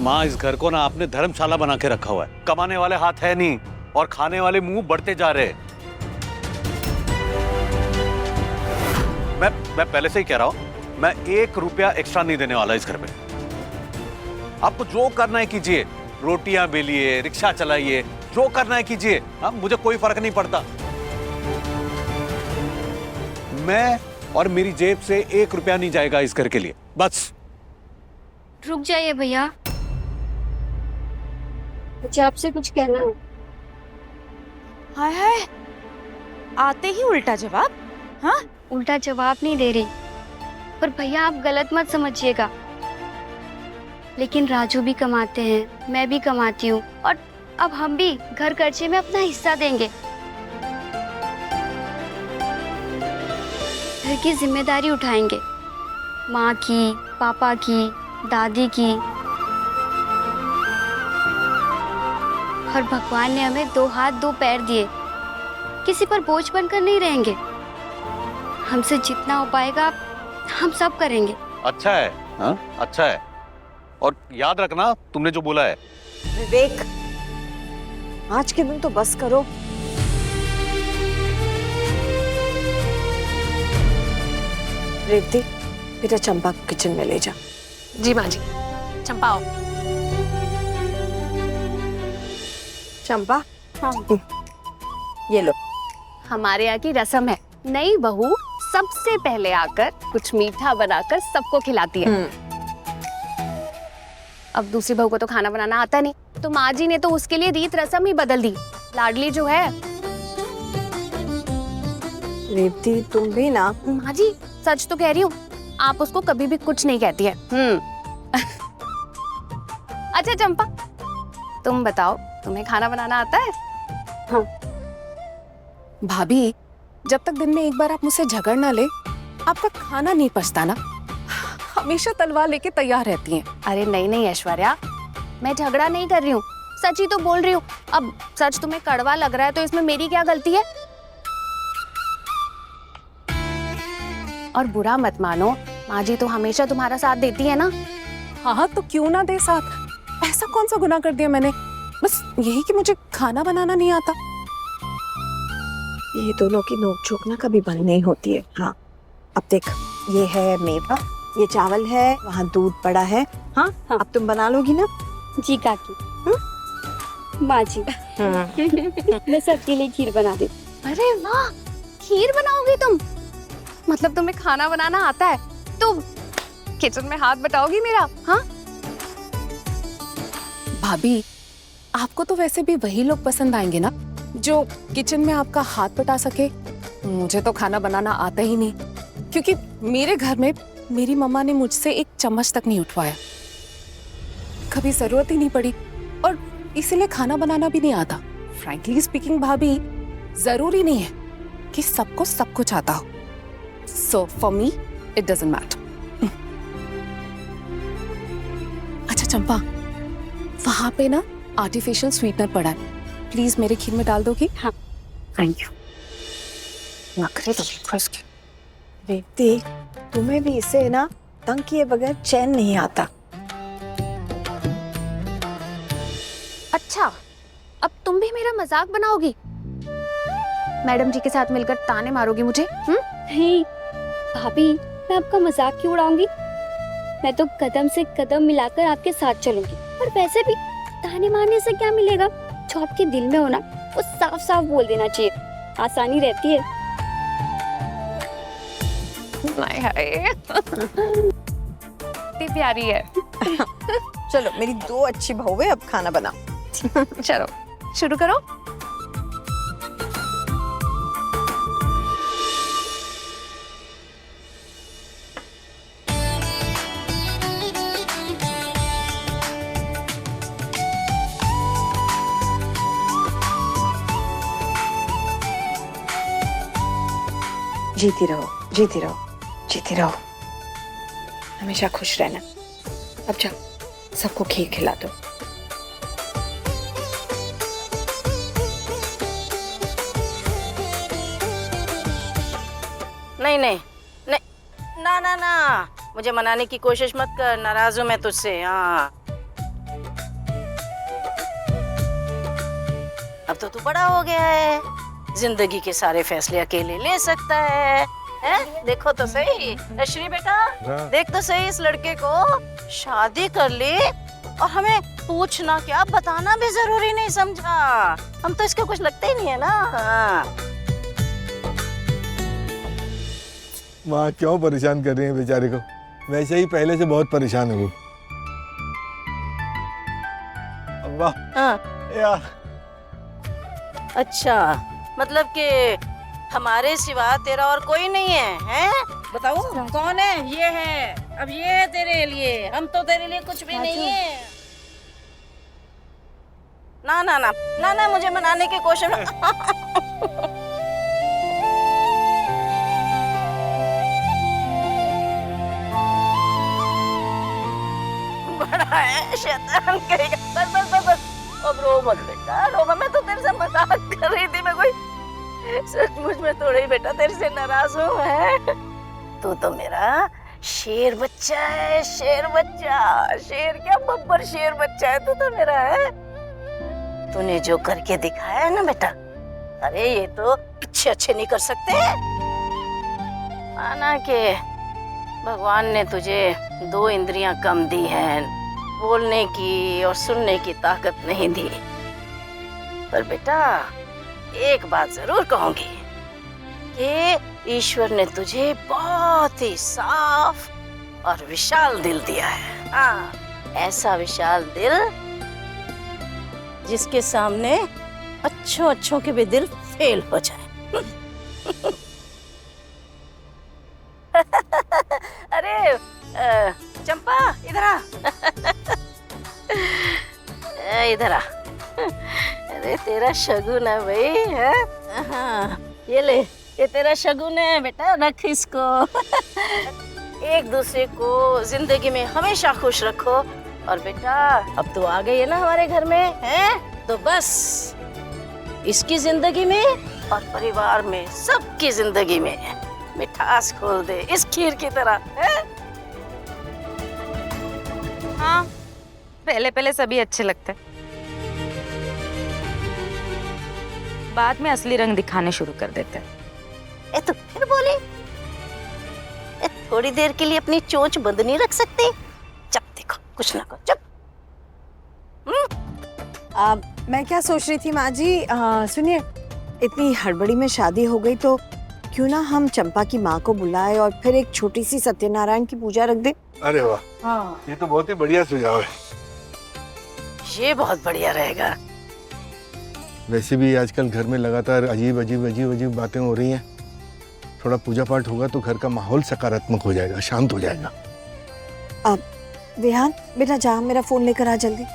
माँ, इस घर को ना आपने धर्मशाला बना के रखा हुआ है। कमाने वाले हाथ है नहीं और खाने वाले मुंह बढ़ते जा रहे हैं। मैं पहले से ही कह रहा हूं, मैं 1 रुपया एक्स्ट्रा नहीं देने वाला इस घर पे। आपको जो करना है कीजिए, रोटियां बेलिए, रिक्शा चलाइए, जो करना है कीजिए। हाँ, मुझे कोई फर्क नहीं पड़ता। मैं और मेरी जेब से 1 रुपया नहीं जाएगा इस घर के लिए, बस। रुक जाइए भैया, मुझे आपसे कुछ कहना है। हाय हाय, आते ही उल्टा जवाब। हाँ, उल्टा जवाब नहीं दे रही, पर भैया आप गलत मत समझिएगा। लेकिन राजू भी कमाते हैं, मैं भी कमाती हूँ, और अब हम भी घर खर्चे में अपना हिस्सा देंगे। घर की जिम्मेदारी उठाएंगे, माँ की, पापा की, दादी की। और भगवान ने हमें 2 हाथ 2 पैर दिए, किसी पर बोझ बनकर नहीं रहेंगे। हमसे जितना हो पाएगा हम सब करेंगे। अच्छा है, हाँ? अच्छा है। और याद रखना तुमने जो बोला है। विवेक, आज के दिन तो बस करो। रेवती, बेटा चंपा को किचन में ले जा। जी माँ जी। चंपा आओ। चंपा, हाँ। ये लो। हमारे यहाँ की रस्म है, नई बहू सबसे पहले आकर कुछ मीठा बनाकर सबको खिलाती है। अब दूसरी बहू को तो खाना बनाना आता नहीं, तो माँ जी ने तो उसके लिए रीत रस्म ही बदल दी। लाडली जो है। रेवती, तुम भी ना। माँ जी, सच तो कह रही हूँ, आप उसको कभी भी कुछ नहीं कहती है। अच्छा चंपा, तुम बताओ, तुम्हें खाना बनाना आता है? हाँ। भाभी, जब तक दिन में एक बार आप मुझसे झगड़ ना ले, आपका खाना नहीं पचता ना। हमेशा तलवार लेके तैयार रहती हैं। अरे नहीं नहीं ऐश्वर्या, मैं झगड़ा नहीं कर रही हूँ, सच ही तो बोल रही हूँ। अब सच तुम्हें कड़वा लग रहा है तो इसमें मेरी क्या गलती है? और बुरा मत मानो, माँ जी तो हमेशा तुम्हारा साथ देती है ना। हाँ, तो क्यों ना दे साथ। ऐसा कौन सा गुनाह कर दिया मैंने? बस यही कि मुझे खाना बनाना नहीं आता। ये दोनों की नोकझोंक ना कभी बंद नहीं होती है। हाँ, अब देख, ये है मेवा, ये चावल है, वहाँ दूध पड़ा है। हाँ, हाँ। अब तुम बना लोगी ना? जी काकी। माँ जी, मैं सबके लिए खीर बना दे। अरे वाह, खीर बनाओगी तुम? मतलब तुम्हें खाना बनाना आता है तो किचन में हाथ बटाओगी मेरा? हाँ भाभी, आपको तो वैसे भी वही लोग पसंद आएंगे ना जो किचन में आपका हाथ बटा सके। मुझे तो खाना बनाना आता ही नहीं, क्योंकि मेरे घर में मेरी मम्मा ने मुझसे एक चम्मच तक नहीं उठवाया, कभी जरूरत ही नहीं पड़ी, और इसीलिए खाना बनाना भी नहीं आता। फ्रैंकली स्पीकिंग भाभी, जरूरी नहीं है कि सबको सब कुछ आता हो। So for me it doesn't matter. अच्छा चंपा, वहां पे ना आर्टिफिशियल स्वीटनर पड़ा है, प्लीज मेरे खीर में डाल दोगी? हाँ। Thank you. नखरे तो देखो इसके। रेवती, तुम्हें भी इसे ना तंग किए बगैर चैन नहीं आता। अच्छा, अब तुम भी मेरा मजाक बनाओगी? मैडम जी के साथ मिलकर ताने मारोगी मुझे? नहीं भाभी, मैं आपका मजाक क्यों उड़ाऊंगी? मैं तो कदम से कदम मिलाकर आपके साथ चलूंगी। और वैसे भी ताने मारने से क्या मिलेगा? जो आपके दिल में हो ना, वो साफ साफ बोल देना चाहिए, आसानी रहती है। इतनी प्यारी है। चलो, मेरी 2 अच्छी बहू है, अब खाना बना। चलो शुरू करो। जीती रहो, जीती रहो, जीती रहो, हमेशा खुश रहना। अब जाओ, सबको खीर खिला दो। नहीं नहीं नहीं, ना ना ना, मुझे मनाने की कोशिश मत कर, नाराज हूं मैं तुझसे। हाँ अब तो तू बड़ा हो गया है, जिंदगी के सारे फैसले अकेले ले सकता है? देखो तो सही श्री बेटा, देख तो सही इस लड़के को शादी कर ली और हमें पूछना क्या बताना भी जरूरी नहीं समझा। हम तो इसका कुछ लगता ही नहीं है ना। हाँ। माँ क्यों परेशान कर रही है बेचारे को, वैसे ही पहले से बहुत परेशान है वो। अब्बा हाँ। यार अच्छा, मतलब कि हमारे सिवा तेरा और कोई नहीं है, हैं? बताओ कौन है? ये है, अब ये है तेरे लिए, हम तो तेरे लिए कुछ भी नहीं है। ना ना ना ना ना, मुझे मनाने की कोशिश बड़ा है शैतान कहेगा। बस बस बस बस, अब रो मत बेटा, रो मत। मैं तो तेरे से मजाक कर रही थी, मैं कोई सचमुच में थोड़ा ही बेटा तेरे से नाराज हूँ। है तू तो मेरा शेर बच्चा है, शेर बच्चा। शेर क्या, बब्बर शेर बच्चा है तू तो मेरा। है तूने जो करके दिखाया है ना बेटा, अरे ये तो पीछे अच्छे नहीं कर सकते। माना कि भगवान ने तुझे 2 इंद्रियां कम दी हैं, बोलने की और सुनने की ताकत नहीं दी। पर बेटा एक बात जरूर कहूंगी कि ईश्वर ने तुझे बहुत ही साफ और विशाल दिल दिया है। हाँ, ऐसा विशाल दिल जिसके सामने अच्छों के भी दिल फेल हो जाए। अरे चंपा इधर आ। इधर आ। अरे तेरा शगुन है भाई, है? हाँ, ये ले, ये तेरा शगुन है बेटा, रख इसको। एक दूसरे को जिंदगी में हमेशा खुश रखो। और बेटा अब तो आ गई है ना हमारे घर में, है? तो बस इसकी जिंदगी में और परिवार में सबकी जिंदगी में मिठास खोल दे इस खीर की तरह, है? हाँ, पहले पहले सभी अच्छे लगते, बाद में असली रंग दिखाने शुरू कर देते। ए तो फिर बोली, थोड़ी देर के लिए अपनी चोंच बंद नहीं रख सकती? जब देखो कुछ ना कुछ। मैं क्या सोच रही थी माँ जी, सुनिए, इतनी हड़बड़ी में शादी हो गई तो क्यों ना हम चंपा की माँ को बुलाए और फिर एक छोटी सी सत्यनारायण की पूजा रख दे। अरे वाह, हाँ, ये तो बहुत ही बढ़िया सुझाव है। ये बहुत बढ़िया रहेगा। वैसे भी आजकल घर में लगातार अजीब बातें हो रही हैं, थोड़ा पूजा पाठ होगा तो घर का माहौल सकारात्मक हो जाएगा, शांत हो जाएगा। विहान बेटा जा, मेरा फोन लेकर आ जल्दी।